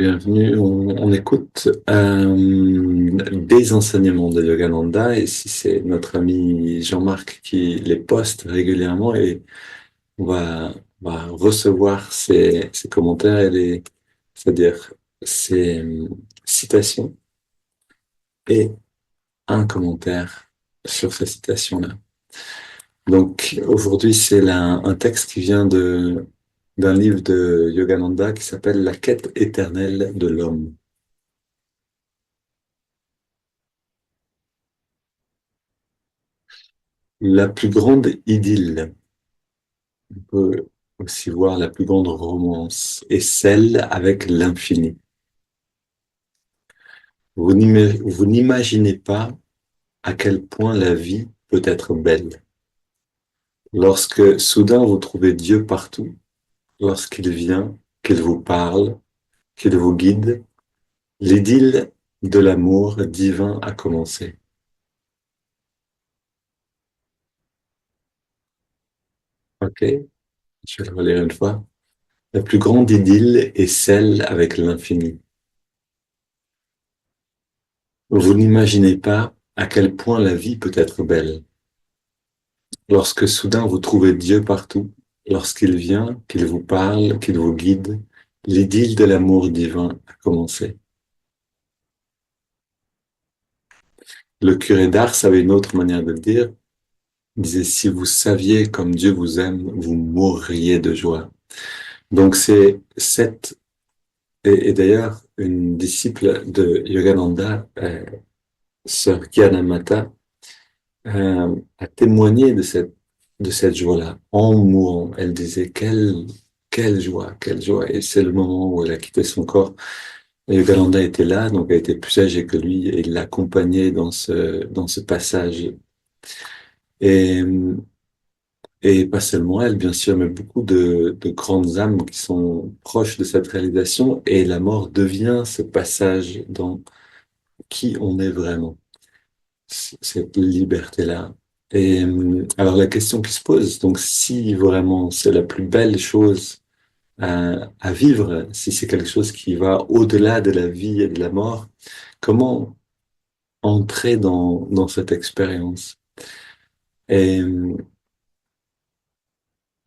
Bienvenue. On écoute des enseignements de Yogananda. Et si c'est notre ami Jean-Marc qui les poste régulièrement, et on va recevoir ses commentaires et c'est-à-dire ses citations et un commentaire sur ces citations-là. Donc aujourd'hui, c'est un texte qui vient d'un livre de Yogananda qui s'appelle La quête éternelle de l'homme. La plus grande idylle, on peut aussi voir la plus grande romance, est celle avec l'infini. Vous n'imaginez pas à quel point la vie peut être belle. Lorsque soudain vous trouvez Dieu partout, lorsqu'il vient, qu'il vous parle, qu'il vous guide, l'idylle de l'amour divin a commencé. Ok, je vais le relire une fois. La plus grande idylle est celle avec l'infini. Vous n'imaginez pas à quel point la vie peut être belle. Lorsque soudain vous trouvez Dieu partout, lorsqu'il vient, qu'il vous parle, qu'il vous guide, l'idylle de l'amour divin a commencé. Le curé d'Ars avait une autre manière de le dire. Il disait, si vous saviez comme Dieu vous aime, vous mourriez de joie. Donc c'est cette, et d'ailleurs, une disciple de Yogananda, sœur Gyanamata, a témoigné de cette joie-là en mourant. Elle disait quelle joie, quelle joie. Et c'est le moment où elle a quitté son corps. Et Yogananda était là, donc elle était plus âgée que lui, et il l'accompagnait dans ce passage. Et, et pas seulement elle, bien sûr, mais beaucoup de grandes âmes qui sont proches de cette réalisation. Et la mort devient ce passage dans qui on est vraiment. Cette liberté-là. Et alors la question qui se pose, donc si vraiment c'est la plus belle chose à vivre, si c'est quelque chose qui va au-delà de la vie et de la mort, comment entrer dans cette expérience? Et,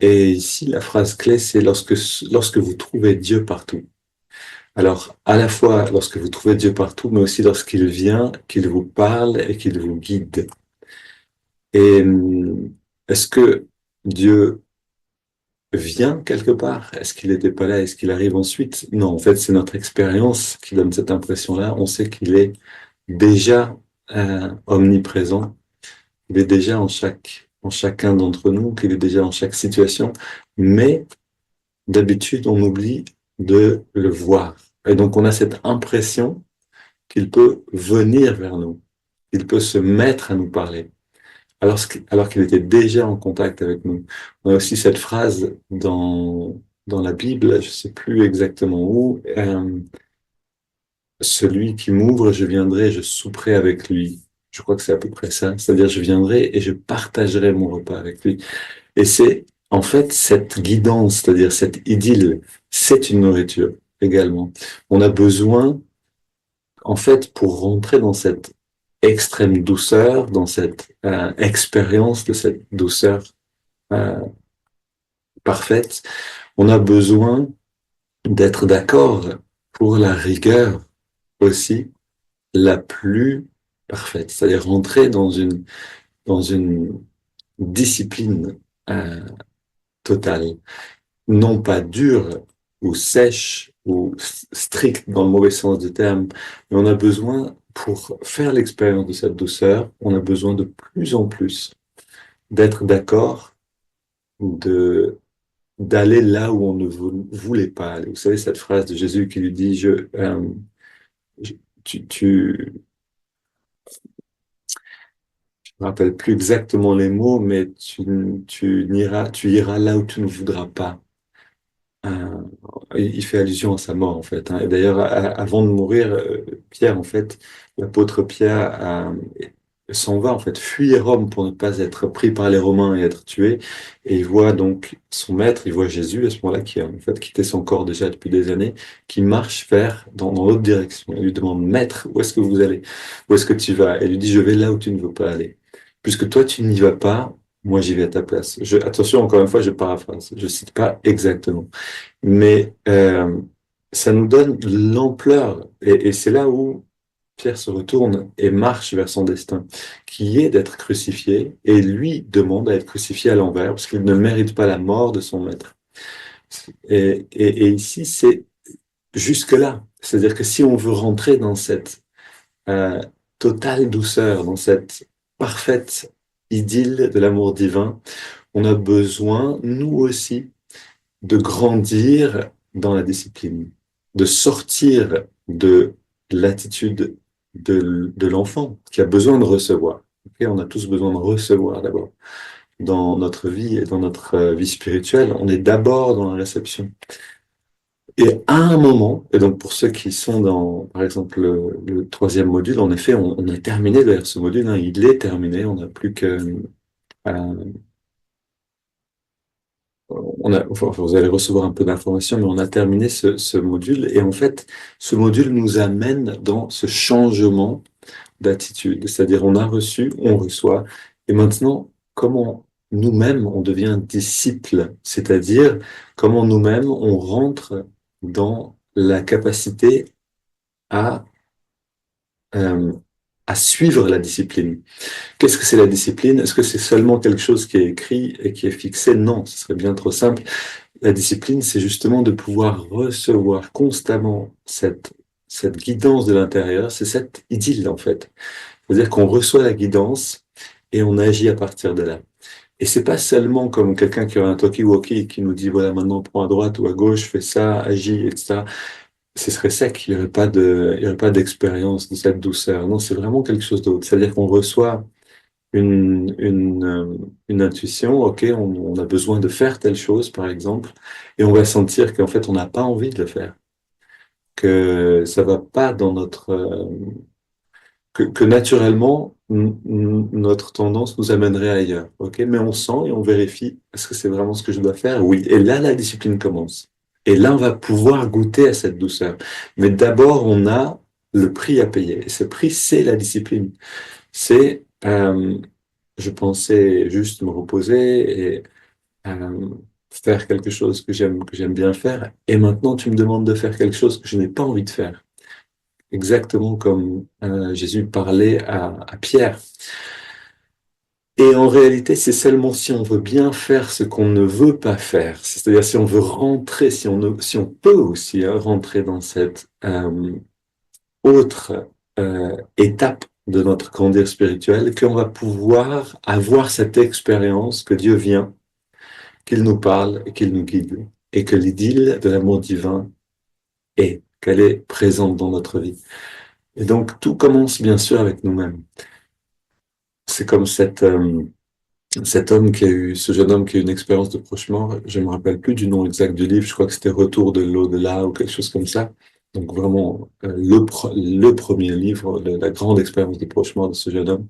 et ici, la phrase clé, c'est lorsque vous trouvez Dieu partout. Alors, à la fois lorsque vous trouvez Dieu partout, mais aussi lorsqu'il vient, qu'il vous parle et qu'il vous guide. Et est-ce que Dieu vient quelque part? Est-ce qu'il n'était pas là? Est-ce qu'il arrive ensuite? Non, en fait, c'est notre expérience qui donne cette impression-là. On sait qu'il est déjà omniprésent. Il est déjà en chacun d'entre nous, qu'il est déjà en chaque situation. Mais d'habitude, on oublie de le voir. Et donc, on a cette impression qu'il peut venir vers nous. Il peut se mettre à nous parler. Alors qu'il était déjà en contact avec nous. On a aussi cette phrase dans la Bible, je sais plus exactement où, celui qui m'ouvre, je viendrai, je souperai avec lui. Je crois que c'est à peu près ça. C'est-à-dire, je viendrai et je partagerai mon repas avec lui. Et c'est, en fait, cette guidance, c'est-à-dire cette idylle, c'est une nourriture également. On a besoin, en fait, pour rentrer dans cette extrême douceur, dans cette expérience de cette douceur euh, parfaite, on a besoin d'être d'accord pour la rigueur aussi la plus parfaite, c'est-à-dire rentrer dans une discipline euh, totale, non pas dure ou sèche ou stricte dans le mauvais sens du terme, mais on a besoin, pour faire l'expérience de cette douceur, on a besoin de plus en plus d'être d'accord, de d'aller là où on ne voulait pas aller. Vous savez, cette phrase de Jésus qui lui dit, je- tu, je me rappelle plus exactement les mots, mais tu iras là où tu ne voudras pas. Euh, il fait allusion à sa mort, en fait, hein. Et d'ailleurs, avant de mourir, Pierre, en fait, l'apôtre Pierre s'en va en fait, fuit Rome pour ne pas être pris par les Romains et être tué. Et il voit donc son maître, il voit Jésus à ce moment-là, qui a en fait quitté son corps déjà depuis des années, qui marche dans l'autre direction. Il lui demande, Maître, où est-ce que vous allez? Où est-ce que tu vas? Et il lui dit, je vais là où tu ne veux pas aller. Puisque toi, tu n'y vas pas, moi, j'y vais à ta place. Attention, encore une fois, je paraphrase. Je cite pas exactement. Mais ça nous donne l'ampleur. Et c'est là où Pierre se retourne et marche vers son destin, qui est d'être crucifié, et lui demande à être crucifié à l'envers, parce qu'il ne mérite pas la mort de son maître. Et ici, c'est jusque-là. C'est-à-dire que si on veut rentrer dans cette euh, totale douceur, dans cette parfaite idylle de l'amour divin, on a besoin, nous aussi, de grandir dans la discipline, de sortir de l'attitude de l'enfant qui a besoin de recevoir. Okay, on a tous besoin de recevoir d'abord. Dans notre vie et dans notre vie spirituelle, on est d'abord dans la réception. Et à un moment, et donc pour ceux qui sont dans, par exemple, le troisième module, en effet, on a terminé d'ailleurs ce module, hein, il est terminé, on n'a plus que enfin, vous allez recevoir un peu d'informations, mais on a terminé ce module. Et en fait, ce module nous amène dans ce changement d'attitude. C'est-à-dire, on a reçu, on reçoit. Et maintenant, comment nous-mêmes, on devient disciple. C'est-à-dire, comment nous-mêmes, on rentre dans la capacité à, euh, à suivre la discipline. Qu'est-ce que c'est la discipline? Est-ce que c'est seulement quelque chose qui est écrit et qui est fixé? Non, ce serait bien trop simple. La discipline, c'est justement de pouvoir recevoir constamment cette guidance de l'intérieur, c'est cette idylle en fait. C'est-à-dire qu'on reçoit la guidance et on agit à partir de là. Et c'est pas seulement comme quelqu'un qui aurait un talkie-walkie qui nous dit voilà maintenant prends à droite ou à gauche, fais ça, agis, etc. Ce serait sec, il y aurait pas d'expérience de cette douceur. Non, c'est vraiment quelque chose d'autre. C'est-à-dire qu'on reçoit une intuition, ok, on a besoin de faire telle chose, par exemple, et on va sentir qu'en fait, on n'a pas envie de le faire, que ça va pas dans que naturellement, notre tendance nous amènerait ailleurs, ok, mais on sent et on vérifie, est-ce que c'est vraiment ce que je dois faire? Oui, et là, la discipline commence. Et là, on va pouvoir goûter à cette douceur. Mais d'abord, on a le prix à payer. Et ce prix, c'est la discipline. C'est je pensais juste me reposer et euh, faire quelque chose que j'aime bien faire. Et maintenant, tu me demandes de faire quelque chose que je n'ai pas envie de faire. Exactement comme Jésus parlait à Pierre. Et en réalité, c'est seulement si on veut bien faire ce qu'on ne veut pas faire, c'est-à-dire si on veut rentrer, si on peut aussi hein, rentrer dans cette autre étape de notre grandir spirituel, qu'on va pouvoir avoir cette expérience que Dieu vient, qu'il nous parle et qu'il nous guide, et que l'idylle de l'amour divin est, qu'elle est présente dans notre vie. Et donc, tout commence bien sûr avec nous-mêmes. C'est comme cet homme qui a eu, ce jeune homme qui a eu une expérience de proche mort, je me rappelle plus du nom exact du livre, je crois que c'était Retour de l'au-delà ou quelque chose comme ça. Donc vraiment, le premier livre, la grande expérience de proche mort de ce jeune homme,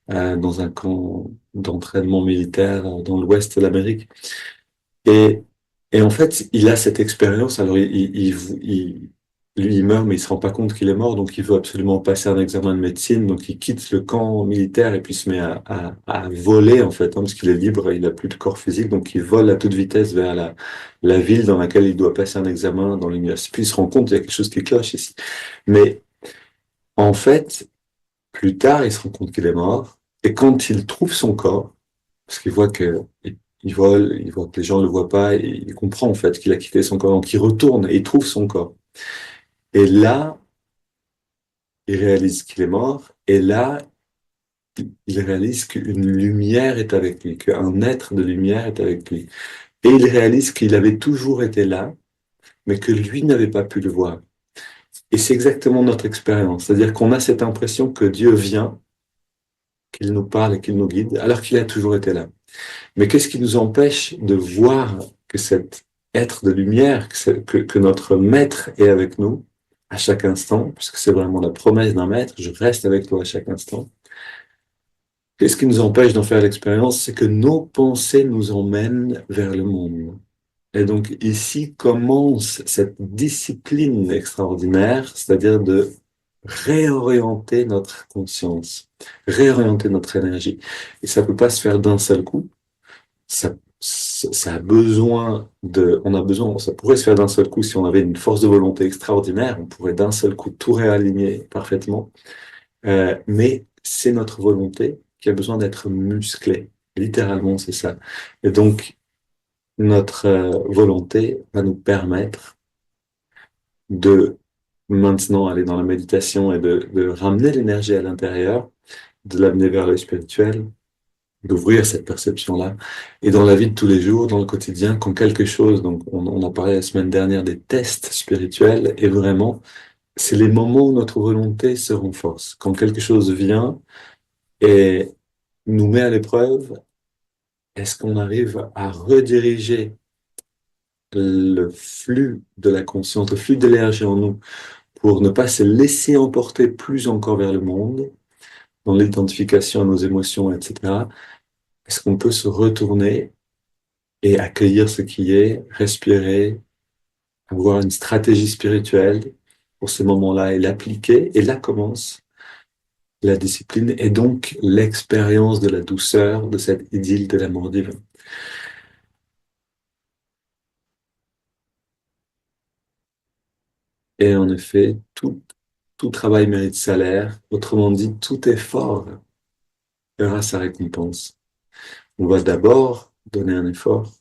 dans un camp d'entraînement militaire dans l'ouest de l'Amérique. Et, et en fait, il a cette expérience. Alors, lui, il meurt, mais il se rend pas compte qu'il est mort, donc il veut absolument passer un examen de médecine. Donc, il quitte le camp militaire et puis se met à voler, en fait, hein, parce qu'il est libre, il a plus de corps physique, donc il vole à toute vitesse vers la ville dans laquelle il doit passer un examen dans l'université. Puis il se rend compte qu'il y a quelque chose qui cloche ici. Mais en fait, plus tard, il se rend compte qu'il est mort. Et quand il trouve son corps, parce qu'il voit que il vole, il voit que les gens ne le voient pas, et il comprend en fait qu'il a quitté son corps. Donc il retourne et il trouve son corps. Et là, il réalise qu'il est mort. Et là, il réalise qu'une lumière est avec lui, qu'un être de lumière est avec lui. Et il réalise qu'il avait toujours été là, mais que lui n'avait pas pu le voir. Et c'est exactement notre expérience. C'est-à-dire qu'on a cette impression que Dieu vient, qu'il nous parle et qu'il nous guide, alors qu'il a toujours été là. Mais qu'est-ce qui nous empêche de voir que cet être de lumière, que notre maître est avec nous à chaque instant, puisque c'est vraiment la promesse d'un maître, je reste avec toi à chaque instant. Qu'est-ce qui nous empêche d'en faire l'expérience? C'est que nos pensées nous emmènent vers le monde. Et donc ici commence cette discipline extraordinaire, c'est-à-dire de réorienter notre conscience, réorienter notre énergie. Et ça peut pas se faire d'un seul coup. Ça a besoin on a besoin, ça pourrait se faire d'un seul coup si on avait une force de volonté extraordinaire, on pourrait d'un seul coup tout réaligner parfaitement. Mais c'est notre volonté qui a besoin d'être musclée. Littéralement, c'est ça. Et donc, notre volonté va nous permettre de maintenant aller dans la méditation et de ramener l'énergie à l'intérieur, de l'amener vers le spirituel, d'ouvrir cette perception-là. Et dans la vie de tous les jours, dans le quotidien, quand quelque chose, donc on a parlé la semaine dernière des tests spirituels, et vraiment, c'est les moments où notre volonté se renforce. Quand quelque chose vient et nous met à l'épreuve, est-ce qu'on arrive à rediriger le flux de la conscience, le flux de l'énergie en nous pour ne pas se laisser emporter plus encore vers le monde, dans l'identification à nos émotions, etc. Est-ce qu'on peut se retourner et accueillir ce qui est, respirer, avoir une stratégie spirituelle pour ces moments-là et l'appliquer? Et là commence la discipline et donc l'expérience de la douceur, de cette idylle de l'amour divin. Et en effet, tout travail mérite salaire. Autrement dit, tout effort aura sa récompense. On va d'abord donner un effort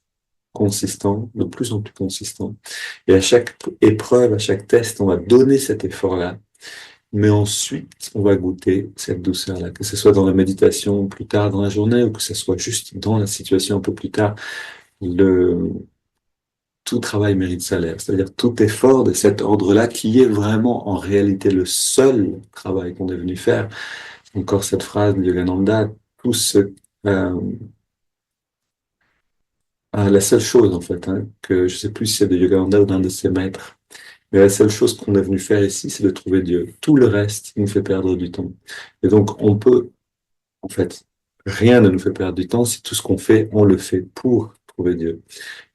consistant, de plus en plus consistant. Et à chaque épreuve, à chaque test, on va donner cet effort-là. Mais ensuite, on va goûter cette douceur-là, que ce soit dans la méditation plus tard dans la journée ou que ce soit juste dans la situation un peu plus tard. Le, tout travail mérite salaire, c'est-à-dire tout effort de cet ordre-là qui est vraiment en réalité le seul travail qu'on est venu faire. Encore cette phrase de Yogananda, tout ce, euh, la seule chose en fait, hein, que je sais plus si c'est de Yogananda ou d'un de ses maîtres, mais la seule chose qu'on est venu faire ici, c'est de trouver Dieu. Tout le reste nous fait perdre du temps. Et donc on peut, en fait, rien ne nous fait perdre du temps si tout ce qu'on fait, on le fait pour trouver Dieu.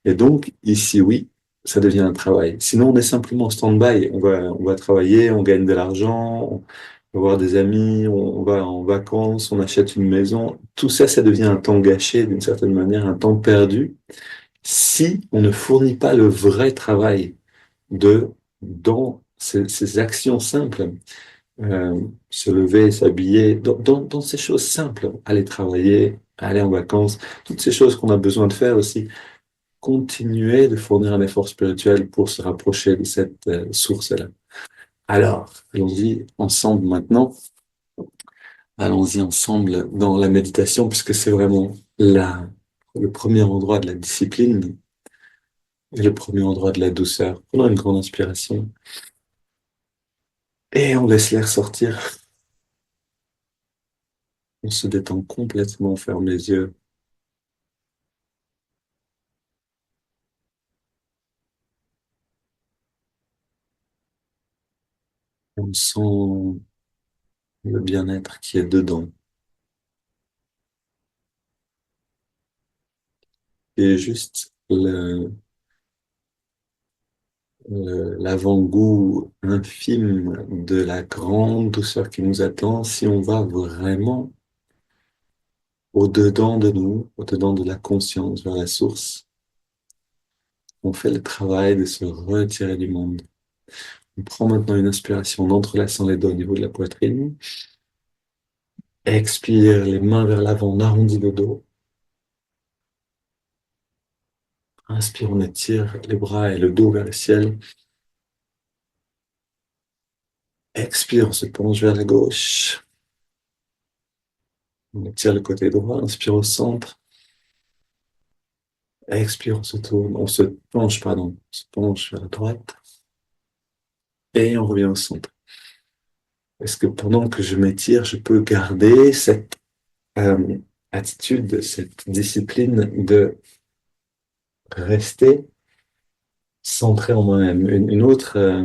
Et donc, ici, oui, ça devient un travail. Sinon, on est simplement en stand-by. On va travailler, on gagne de l'argent, on va voir des amis, on va en vacances, on achète une maison. Tout ça, ça devient un temps gâché, d'une certaine manière, un temps perdu, si on ne fournit pas le vrai travail de, dans ces actions simples, se lever, s'habiller, dans ces choses simples, aller travailler, aller en vacances, toutes ces choses qu'on a besoin de faire aussi continuer de fournir un effort spirituel pour se rapprocher de cette source-là. Alors, allons-y ensemble maintenant. Allons-y ensemble dans la méditation, puisque c'est vraiment le premier endroit de la discipline et le premier endroit de la douceur. Prenons une grande inspiration et on laisse l'air sortir. On se détend complètement, on ferme les yeux. On sent le bien-être qui est dedans. Et juste l'avant-goût infime de la grande douceur qui nous attend si on va vraiment au-dedans de nous, au-dedans de la conscience, vers la source. On fait le travail de se retirer du monde. On prend maintenant une inspiration en entrelaçant les doigts au niveau de la poitrine. Expire les mains vers l'avant, on arrondit le dos. Inspire, on étire les bras et le dos vers le ciel. Expire, on se penche vers la gauche. On étire le côté droit, inspire au centre. Expire, on se tourne, on se penche, pardon, on se penche vers la droite et on revient au centre. Est-ce que pendant que je m'étire, je peux garder cette euh, attitude, cette discipline de rester centré en moi-même? Une autre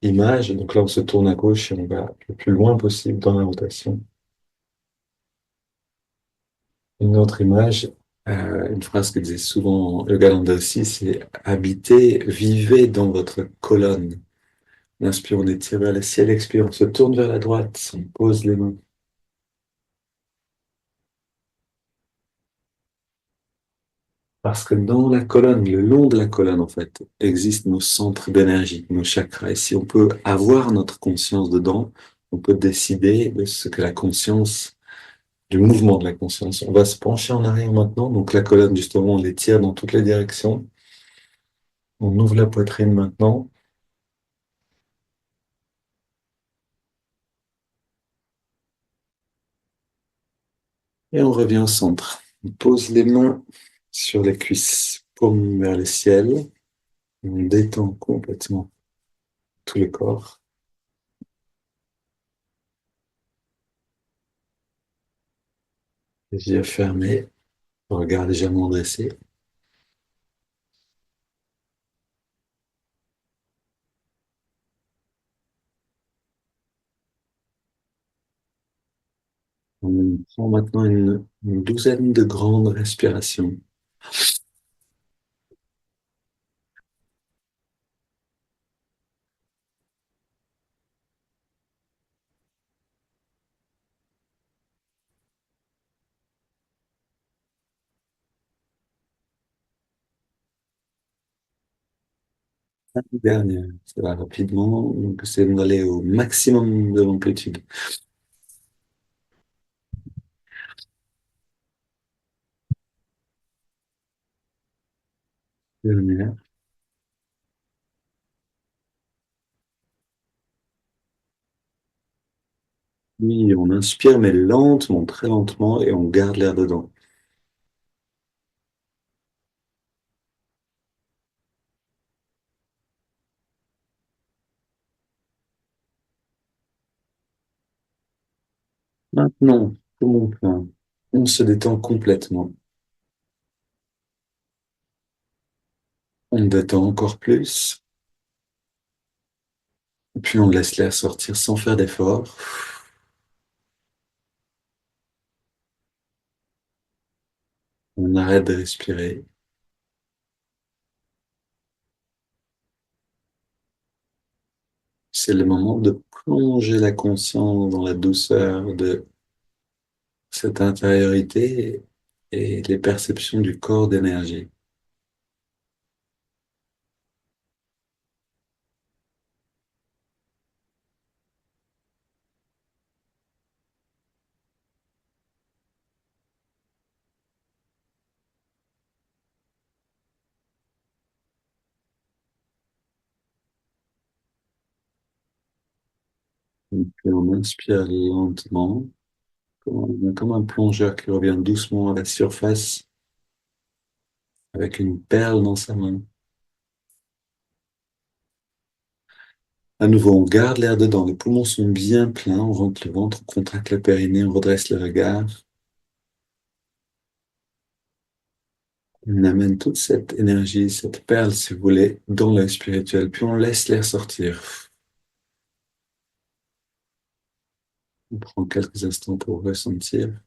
image, donc là on se tourne à gauche et on va le plus loin possible dans la rotation. Une autre image, une phrase que disait souvent Yogyakarta aussi, c'est habitez, vivez dans votre colonne. On inspire, on étire vers le ciel, expire, on se tourne vers la droite, on pose les mains. Parce que dans la colonne, le long de la colonne, en fait, existent nos centres d'énergie, nos chakras. Et si on peut avoir notre conscience dedans, on peut décider de ce que la conscience, du mouvement de la conscience. On va se pencher en arrière maintenant. Donc la colonne, justement, on l'étire dans toutes les directions. On ouvre la poitrine maintenant et on revient au centre. On pose les mains sur les cuisses, paume vers le ciel. On détend complètement tout le corps. Les yeux fermés, regard légèrement dressé. On prend maintenant une douzaine de grandes respirations. Dernière, ça va rapidement. Donc, c'est d'aller au maximum de l'amplitude. Dernière. Oui, on inspire, mais lentement, très lentement, et on garde l'air dedans. Maintenant, poumon plein. On se détend complètement. On détend encore plus. Puis on laisse l'air sortir sans faire d'effort. On arrête de respirer. C'est le moment de plonger la conscience dans la douceur de cette intériorité et les perceptions du corps d'énergie. Et puis on inspire lentement, comme un plongeur qui revient doucement à la surface avec une perle dans sa main. À nouveau, on garde l'air dedans, les poumons sont bien pleins, on rentre le ventre, on contracte le périnée, on redresse le regard. On amène toute cette énergie, cette perle, si vous voulez, dans l'œil spirituel, puis on laisse l'air sortir. On prend quelques instants pour ressentir.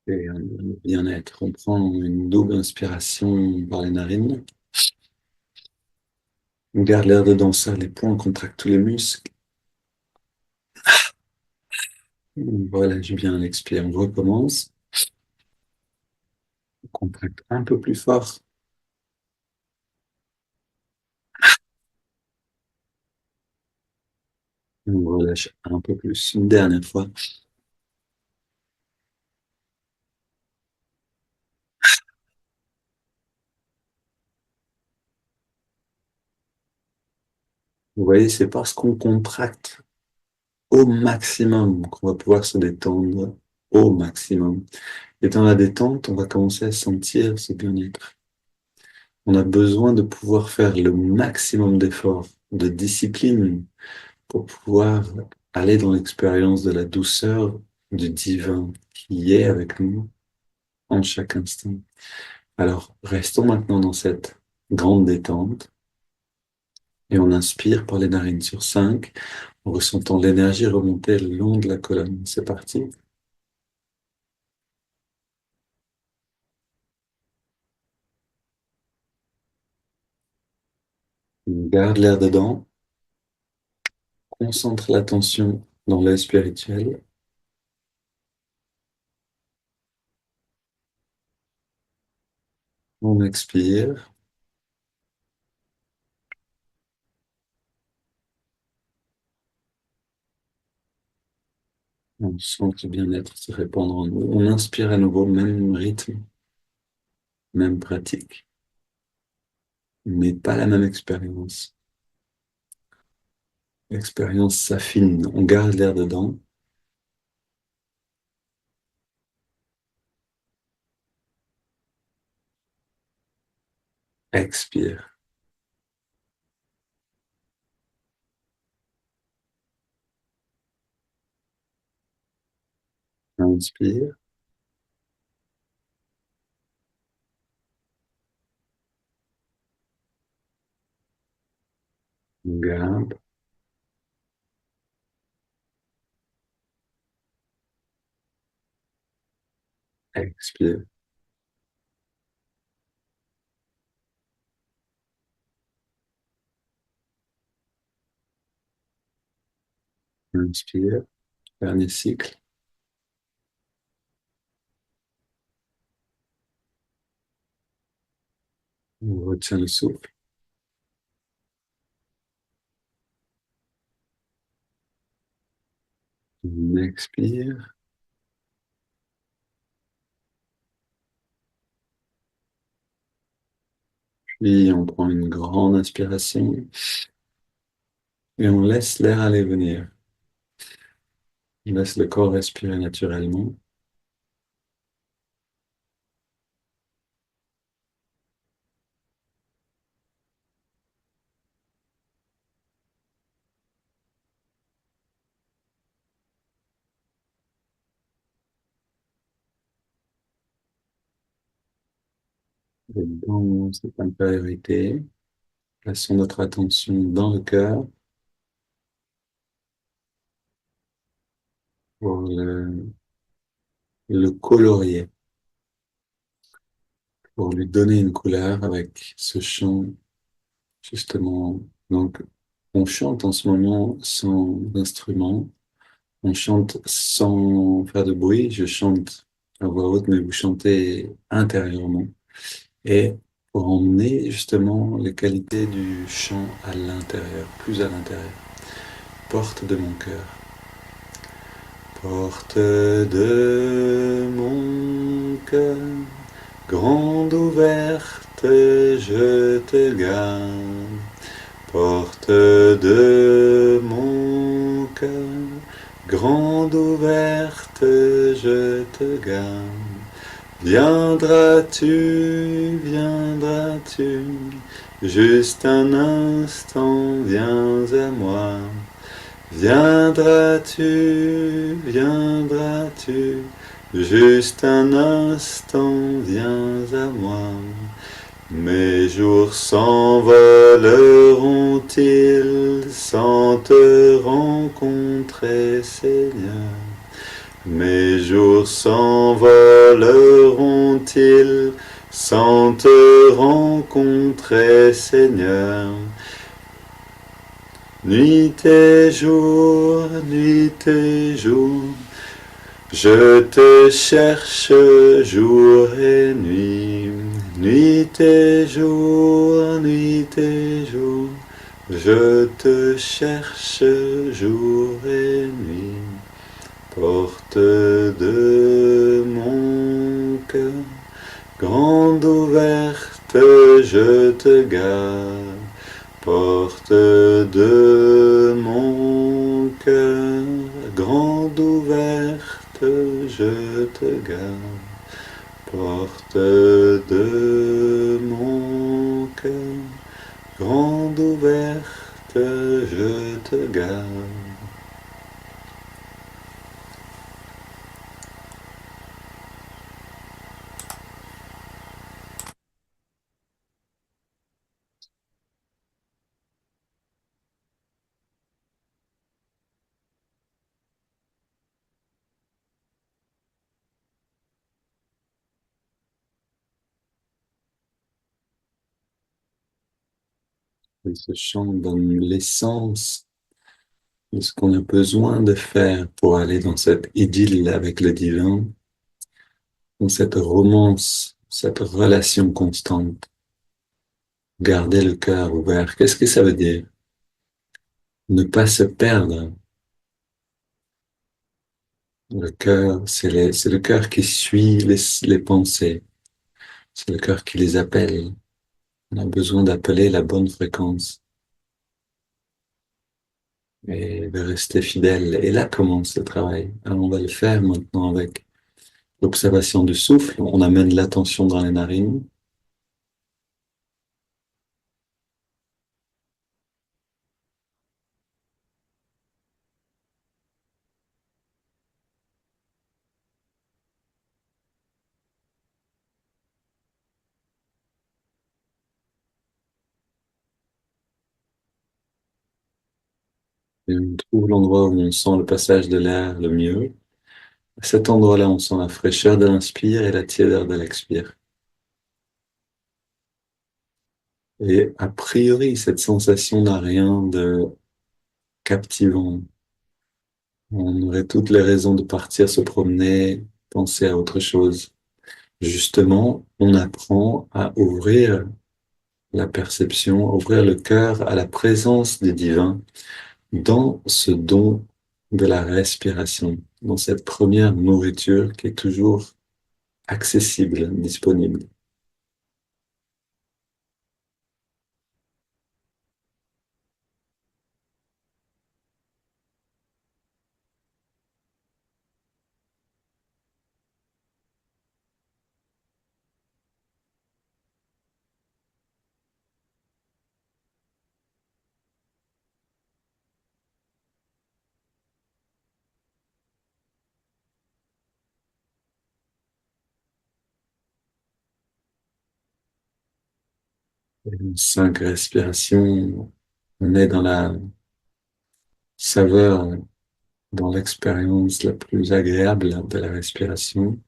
Et un bien-être. On prend une double inspiration par les narines. On garde l'air dedans, serre les poings, on contracte tous les muscles. Voilà, je bien l'expire. On recommence. On contracte un peu plus fort. On relâche un peu plus. Une dernière fois. Vous voyez, c'est parce qu'on contracte au maximum qu'on va pouvoir se détendre au maximum. Et dans la détente, on va commencer à sentir ce bien-être. On a besoin de pouvoir faire le maximum d'efforts, de discipline pour pouvoir aller dans l'expérience de la douceur du divin qui est avec nous en chaque instant. Alors, restons maintenant dans cette grande détente et on inspire par les narines sur 5 en ressentant l'énergie remonter le long de la colonne. C'est parti. On garde l'air dedans, concentre l'attention dans l'œil spirituel. On expire. On sent que le bien-être se répandre en nous. On inspire à nouveau, même rythme, même pratique, mais pas la même expérience. L'expérience s'affine. On garde l'air dedans. Expire. Inspire. On garde. Expire. Inspire. Dernier cycle. On retient le souffle. On expire. Puis on prend une grande inspiration et on laisse l'air aller venir. On laisse le corps respirer naturellement. Et dans cette intériorité, plaçons notre attention dans le cœur pour le colorier, pour lui donner une couleur avec ce chant, justement. Donc, on chante en ce moment sans instrument, on chante sans faire de bruit, je chante à voix haute, mais vous chantez intérieurement. Et pour emmener justement les qualités du chant à l'intérieur, plus à l'intérieur. Porte de mon cœur. Porte de mon cœur, grande ouverte, je te garde. Porte de mon cœur, grande ouverte, je te garde. Viendras-tu, viendras-tu, juste un instant, viens à moi. Viendras-tu, viendras-tu, juste un instant, viens à moi. Mes jours s'envoleront-ils sans te rencontrer, Seigneur? Mes jours s'envoleront-ils sans te rencontrer, Seigneur? Nuit et jour, je te cherche jour et nuit. Nuit et jour, je te cherche jour et nuit. Porte de mon cœur, grande ouverte, je te garde. Porte de mon cœur, grande ouverte, je te garde. Porte de mon cœur, grande ouverte, je te garde. Et ce chant donne l'essence de ce qu'on a besoin de faire pour aller dans cette idylle avec le divin, dans cette romance, cette relation constante. Garder le cœur ouvert. Qu'est-ce que ça veut dire? Ne pas se perdre. Le cœur, c'est le cœur qui suit les pensées. C'est le cœur qui les appelle. On a besoin d'appeler la bonne fréquence et de rester fidèle. Et là commence le travail. Alors on va le faire maintenant avec l'observation du souffle. On amène l'attention dans les narines. Et on trouve l'endroit où on sent le passage de l'air le mieux. À cet endroit-là, on sent la fraîcheur de l'inspire et la tiédeur de l'expire. Et a priori, cette sensation n'a rien de captivant. On aurait toutes les raisons de partir se promener, penser à autre chose. Justement, on apprend à ouvrir la perception, à ouvrir le cœur à la présence des divins dans ce don de la respiration, dans cette première nourriture qui est toujours accessible, disponible. Une 5 respirations, on est dans la saveur, dans l'expérience la plus agréable de la respiration.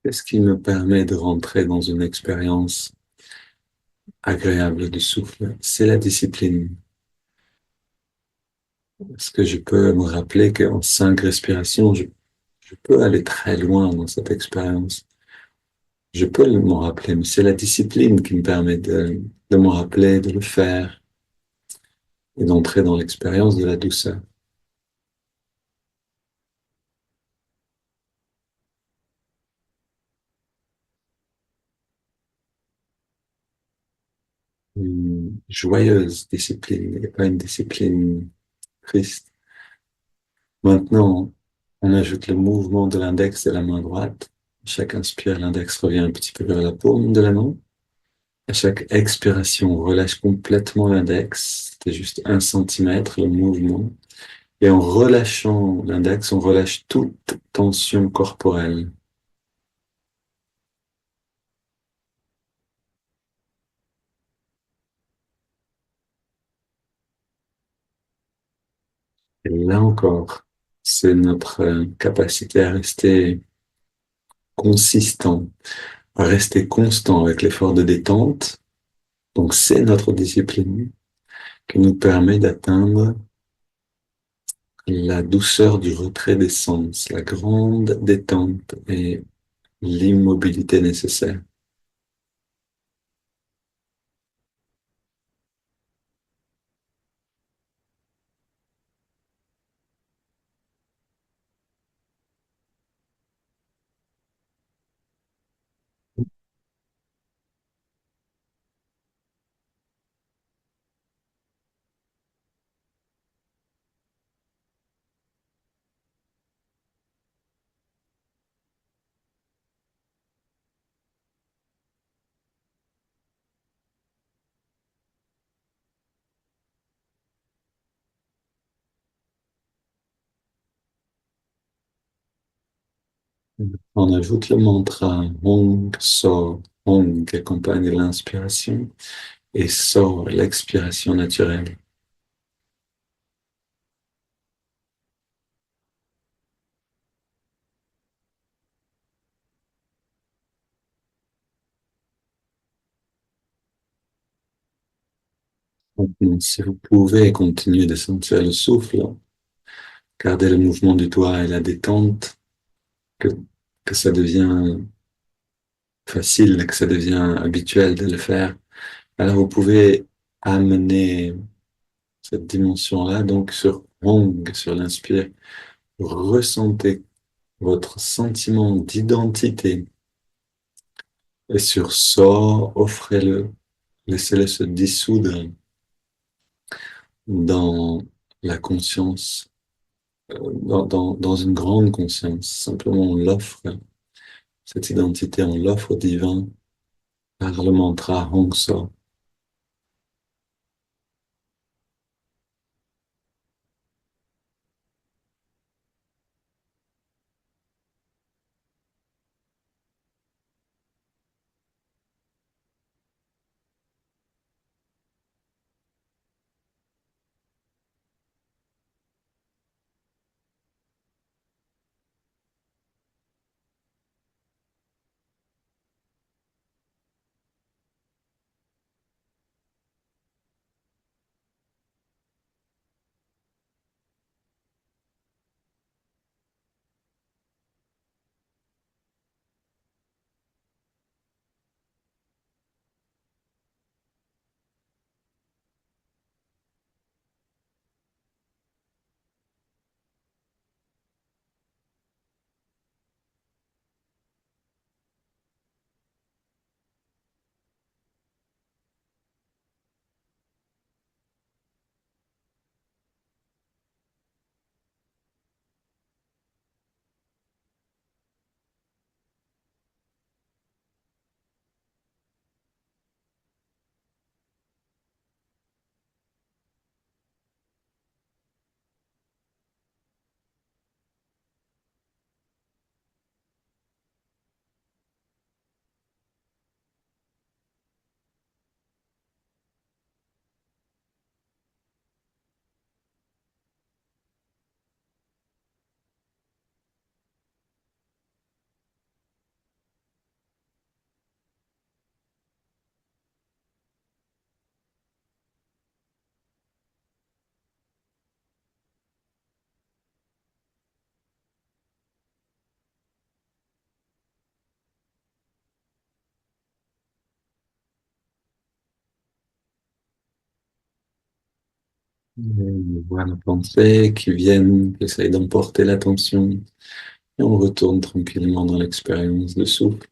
Qu'est-ce qui me permet de rentrer dans une expérience agréable du souffle? C'est la discipline. Parce que je peux me rappeler qu'en 5 respirations, je peux aller très loin dans cette expérience. Je peux m'en rappeler, mais c'est la discipline qui me permet de m'en rappeler, de le faire et d'entrer dans l'expérience de la douceur. Une joyeuse discipline et pas une discipline triste. Maintenant, on ajoute le mouvement de l'index de la main droite. Chaque inspire, l'index revient un petit peu vers la paume de la main. À chaque expiration, on relâche complètement l'index. C'est juste 1 centimètre le mouvement. Et en relâchant l'index, on relâche toute tension corporelle. Et là encore, c'est notre capacité à rester consistant, à rester constant avec l'effort de détente. Donc c'est notre discipline qui nous permet d'atteindre la douceur du retrait des sens, la grande détente et l'immobilité nécessaire. On ajoute le mantra Hong So, Hong qui accompagne l'inspiration et So, l'expiration naturelle. Donc, si vous pouvez continuer de sentir le souffle, gardez le mouvement du doigt et la détente, que, que ça devient facile, que ça devient habituel de le faire. Alors vous pouvez amener cette dimension-là, donc sur Hong, sur l'inspire, ressentez votre sentiment d'identité et sur So, offrez-le, laissez-le se dissoudre dans la conscience, dans une grande conscience. Simplement, on l'offre, cette identité, on l'offre au divin par le mantra Hong So. On voit nos pensées qui viennent, qui essayent d'emporter l'attention, et on retourne tranquillement dans l'expérience de souffle.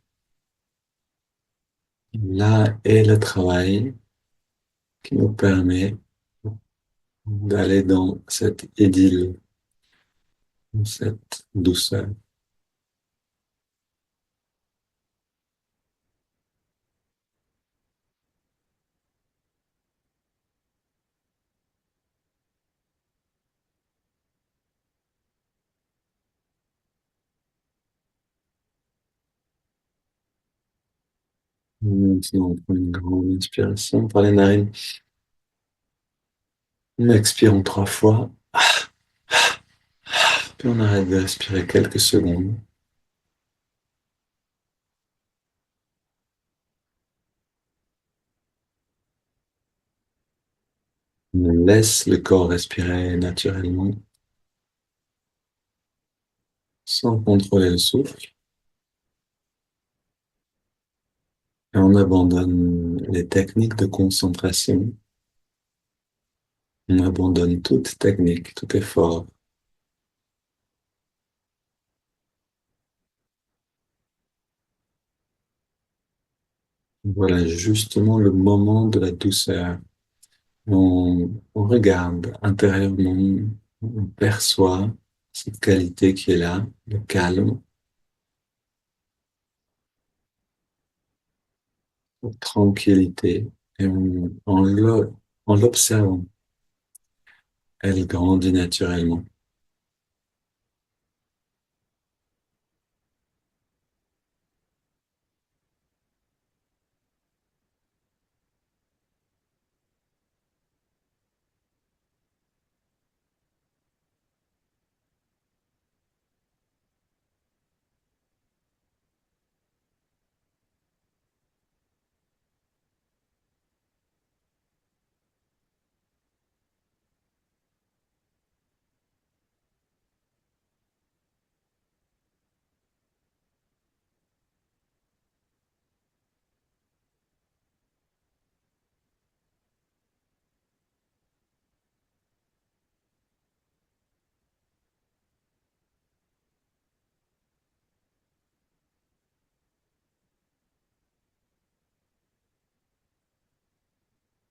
Là est le travail qui nous permet d'aller dans cette idylle, dans cette douceur. Maintenant, on prend une grande inspiration par les narines. On expire en 3 fois, puis on arrête de respirer quelques secondes. On laisse le corps respirer naturellement, sans contrôler le souffle, et on abandonne les techniques de concentration. On abandonne toute technique, tout effort. Voilà justement le moment de la douceur. On regarde intérieurement, on perçoit cette qualité qui est là, le calme, la tranquillité, et en l'observant, elle grandit naturellement.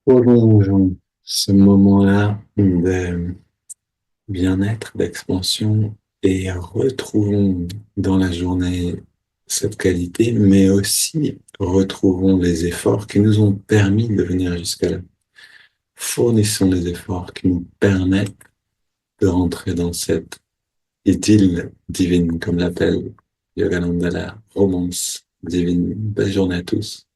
Prolongeons ce moment-là de bien-être, d'expansion et retrouvons dans la journée cette qualité, mais aussi retrouvons les efforts qui nous ont permis de venir jusqu'à là. Fournissons les efforts qui nous permettent de rentrer dans cette idylle divine, comme l'appelle Yogananda, la romance divine. Belle journée à tous.